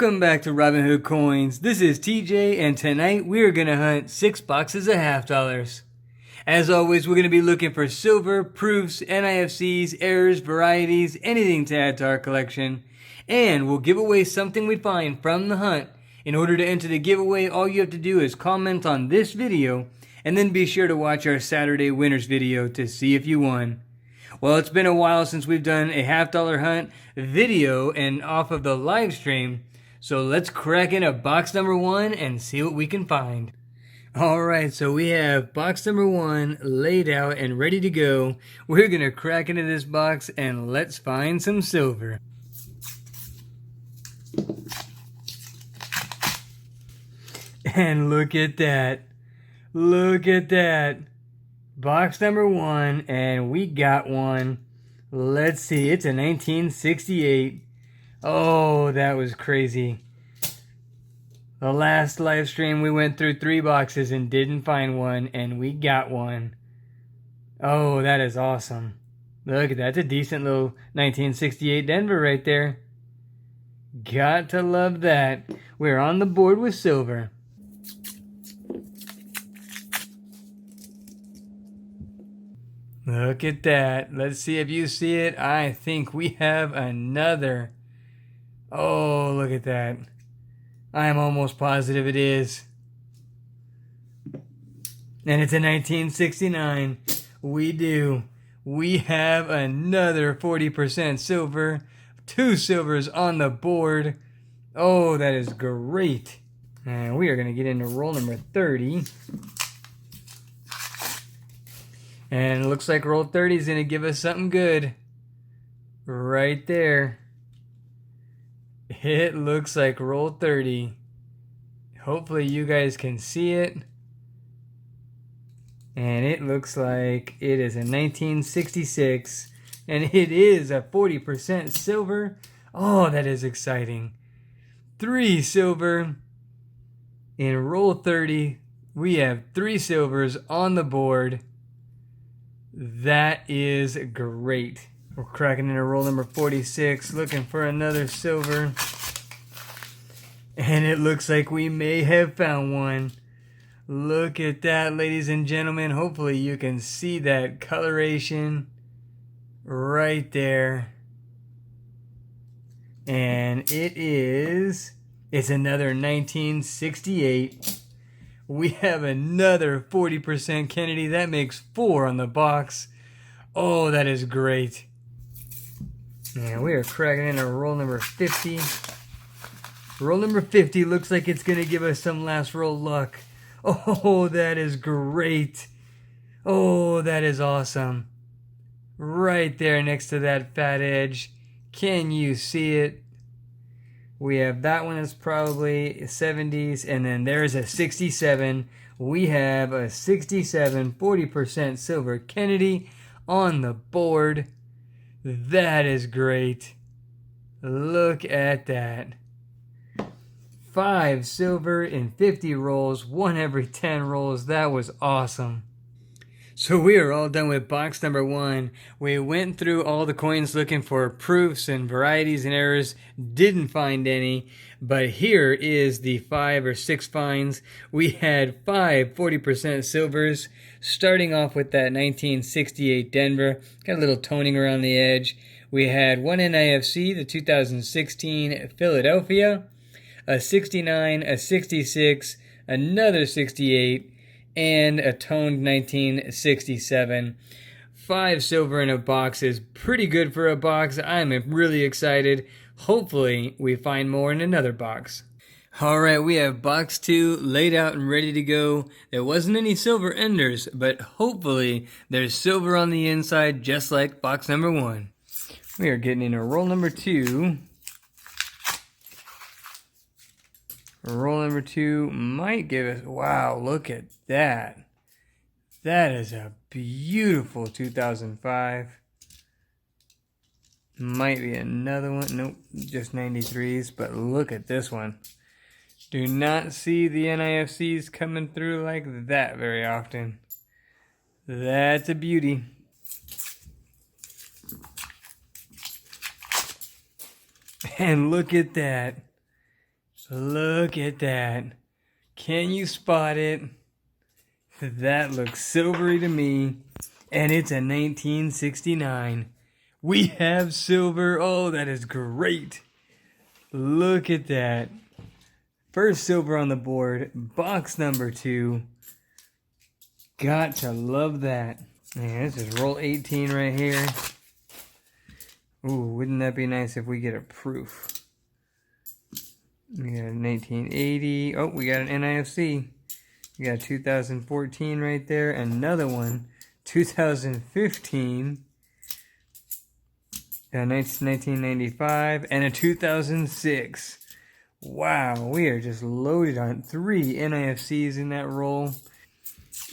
Welcome back to Robinhood Coins. This is TJ, and tonight we are going to hunt 6 boxes of half dollars. As always, we're going to be looking for silver, proofs, NIFCs, errors, varieties, anything to add to our collection. And we'll give away something we find from the hunt. In order to enter the giveaway, all you have to do is comment on this video, and then be sure to watch our Saturday winners video to see if you won. Well, it's been a while since we've done a half dollar hunt video and off of the live stream, so let's crack in a box number 1 and see what we can find. Alright, so we have box number 1 laid out and ready to go. We're going to crack into this box and let's find some silver. And look at that. Look at that. Box number 1, and we got one. Let's see, it's a 1968. Oh, that was crazy. The last live stream we went through 3 boxes and didn't find one, and we got one. Oh, that is awesome. Look at that, that's a decent little 1968 Denver right there. Got to love that. We're on the board with silver. Look at that. Let's see if you see it. I think we have another. Oh, look at that. I'm almost positive it is. And it's a 1969. We do. We have another 40% silver. 2 silvers on the board. Oh, that is great. And we are going to get into roll number 30. And it looks like roll 30 is going to give us something good. Right there. It looks like roll 30. Hopefully you guys can see it. And it looks like it is a 1966. And it is a 40% silver. Oh, that is exciting. 3 silver. In roll 30, we have 3 silvers on the board. That is great. We're cracking into roll number 46, looking for another silver. And it looks like we may have found one. Look at that, ladies and gentlemen. Hopefully you can see that coloration right there. And it's another 1968. We have another 40% Kennedy. That makes 4 on the box. Oh, that is great. And we are cracking into roll number 50. Roll number 50 looks like it's going to give us some last roll luck. Oh, that is great. Oh, that is awesome. Right there next to that fat edge. Can you see it? We have that one is probably 70s, and then there's a 67. We have a 67 40% silver Kennedy on the board. That is great. Look at that. 5 silver in 50 rolls, 1 every 10 rolls. That was awesome. So we are all done with box number 1. We went through all the coins looking for proofs and varieties and errors. Didn't find any. But here is the 5 or 6 finds. We had 5 40% silvers. Starting off with that 1968 Denver. Got a little toning around the edge. We had 1 NIFC, the 2016 Philadelphia. A 69, a 66, another 68. And a toned 1967. 5 silver in a box is pretty good for a box. I'm really excited. Hopefully we find more in another box. Alright, we have box 2 laid out and ready to go. There wasn't any silver enders, but hopefully there's silver on the inside just like box number 1. We are getting into roll number 2. Roll number 2 might give us, wow, look at that. That is a beautiful 2005. Might be another one. Nope, just 93s, but look at this one. Do not see the NIFCs coming through like that very often. That's a beauty. And look at that. Look at that. Can you spot it? That looks silvery to me. And it's a 1969. We have silver. Oh, that is great. Look at that. First silver on the board. Box number 2. Got to love that. Man, this is roll 18 right here. Ooh, wouldn't that be nice if we get a proof? We got a 1980. Oh, we got an NIFC. We got a 2014 right there. Another one. 2015. 1995. And a 2006. Wow, we are just loaded on 3 NIFCs in that roll.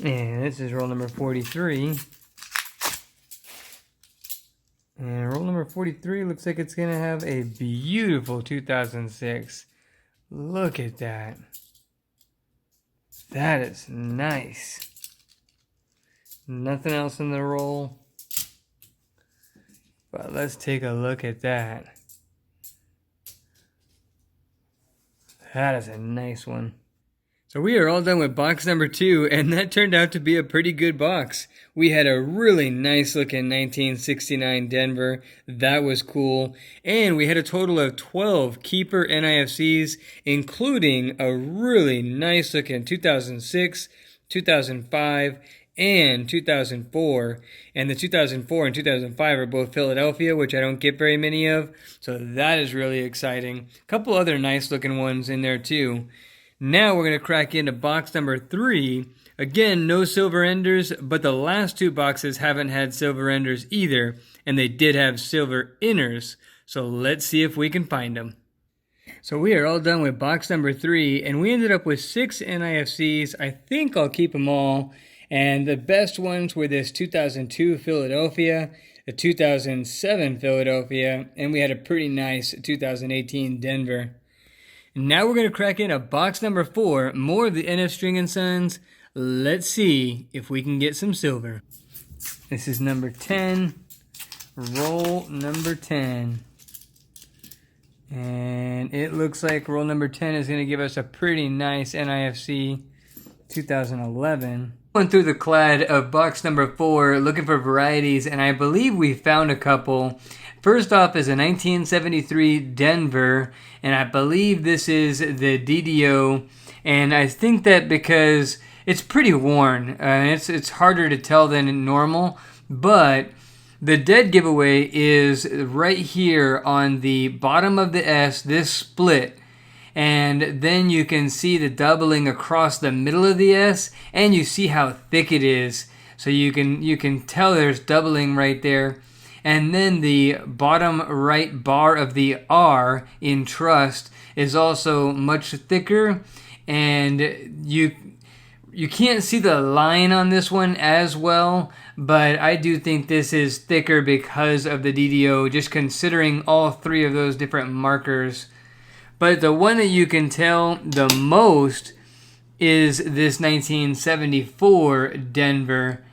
And this is roll number 43. And roll number 43 looks like it's going to have a beautiful 2006. Look at that. That is nice. Nothing else in the roll. But let's take a look at that. That is a nice one. So we are all done with box number 2, and that turned out to be a pretty good box. We had a really nice looking 1969 Denver. That was cool. And we had a total of 12 keeper NIFCs, including a really nice looking 2006, 2005, and 2004. And the 2004 and 2005 are both Philadelphia, which I don't get very many of. So that is really exciting. A couple other nice looking ones in there too. Now we're going to crack into box number 3. Again, no silver enders, but the last 2 boxes haven't had silver enders either, and they did have silver inners. So let's see if we can find them. So we are all done with box number 3, and we ended up with 6 NIFCs. I think I'll keep them all. And the best ones were this 2002 Philadelphia, the 2007 Philadelphia, and we had a pretty nice 2018 Denver. Now we're going to crack in a box number 4, more of the NF String & Sons. Let's see if we can get some silver. This is number 10, roll number 10. And it looks like roll number 10 is going to give us a pretty nice NIFC 2011. Going through the clad of box number 4, looking for varieties, and I believe we found a couple. First off is a 1973 Denver, and I believe this is the DDO, and I think that because it's pretty worn, it's harder to tell than normal, but the dead giveaway is right here on the bottom of the S, this split, and then you can see the doubling across the middle of the S, and you see how thick it is, so you can tell there's doubling right there. And then the bottom right bar of the R in trust is also much thicker, and you can't see the line on this one as well, but I do think this is thicker because of the DDO, just considering all 3 of those different markers. But the one that you can tell the most is this 1974 Denver,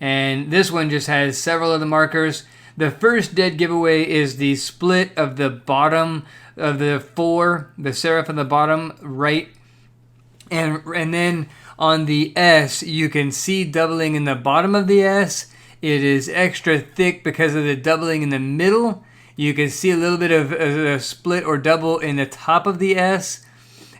and this one just has several of the markers. The first dead giveaway is the split of the bottom of the 4, the serif on the bottom right. And then on the S, you can see doubling in the bottom of the S. It is extra thick because of the doubling in the middle. You can see a little bit of a split or double in the top of the S,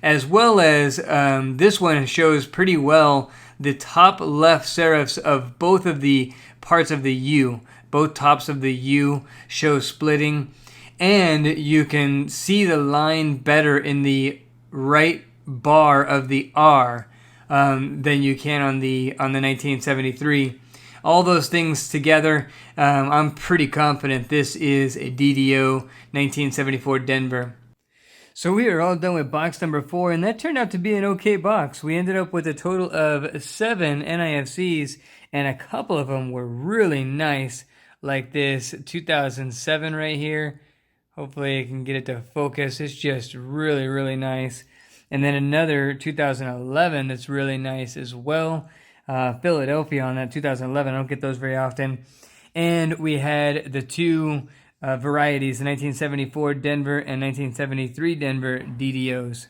as well as this one shows pretty well the top left serifs of both of the parts of the U. Both tops of the U show splitting, and you can see the line better in the right bar of the R than you can on the 1973. All those things together, I'm pretty confident this is a DDO 1974 Denver. So we are all done with box number 4, and that turned out to be an okay box. We ended up with a total of 7 NIFCs, and a couple of them were really nice, like this 2007 right here. Hopefully I can get it to focus. It's just really, really nice. And then another 2011 that's really nice as well. Philadelphia on that 2011. I don't get those very often. And we had the 2 varieties, the 1974 Denver and 1973 Denver DDOs.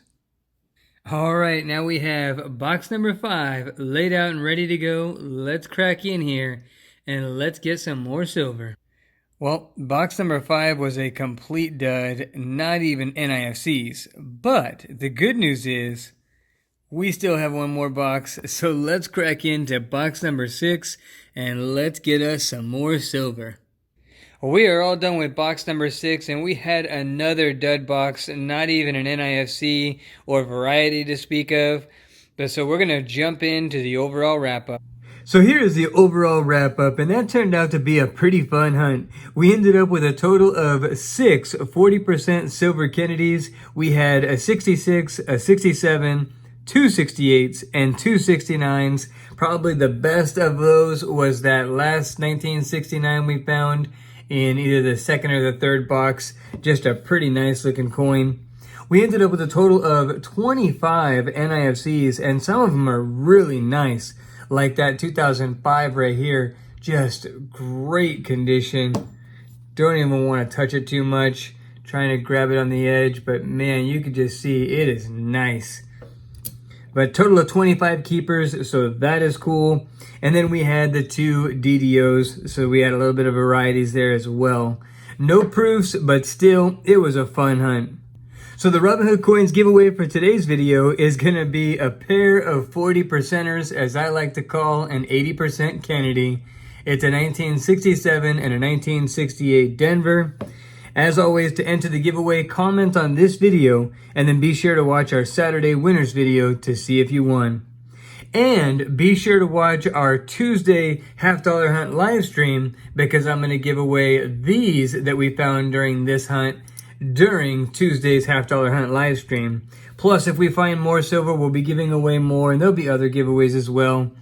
All right, now we have box number 5 laid out and ready to go. Let's crack in here and let's get some more silver. Well, box number 5 was a complete dud, not even NIFCs. But the good news is we still have one more box, so let's crack into box number 6 and let's get us some more silver. We are all done with box number 6, and we had another dud box, not even an NIFC or variety to speak of. But so we're going to jump into the overall wrap-up. So here is the overall wrap-up, and that turned out to be a pretty fun hunt. We ended up with a total of 6 40% silver Kennedys. We had a 66, a 67, 2 68s, and 2 69s. Probably the best of those was that last 1969 we found in either the second or the third box. Just a pretty nice looking coin. We ended up with a total of 25 NIFCs, and some of them are really nice, like that 2005 right here. Just great condition. Don't even want to touch it too much. Trying to grab it on the edge, but man, you can just see it is nice. But total of 25 keepers, so that is cool. And then we had the 2 DDOs, so we had a little bit of varieties there as well. No proofs, but still, it was a fun hunt. So the Robinhood Coins giveaway for today's video is going to be a pair of 40%ers, as I like to call an 80% Kennedy. It's a 1967 and a 1968 Denver. As always, to enter the giveaway, comment on this video, and then be sure to watch our Saturday winners video to see if you won. And be sure to watch our Tuesday half-dollar hunt live stream, because I'm going to give away these that we found during this hunt during Tuesday's half-dollar hunt live stream. Plus, if we find more silver, we'll be giving away more, and there'll be other giveaways as well.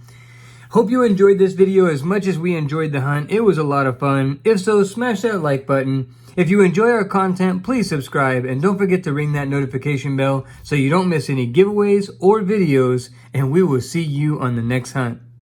Hope you enjoyed this video as much as we enjoyed the hunt. It was a lot of fun. If so, smash that like button. If you enjoy our content, please subscribe, and don't forget to ring that notification bell so you don't miss any giveaways or videos, and we will see you on the next hunt.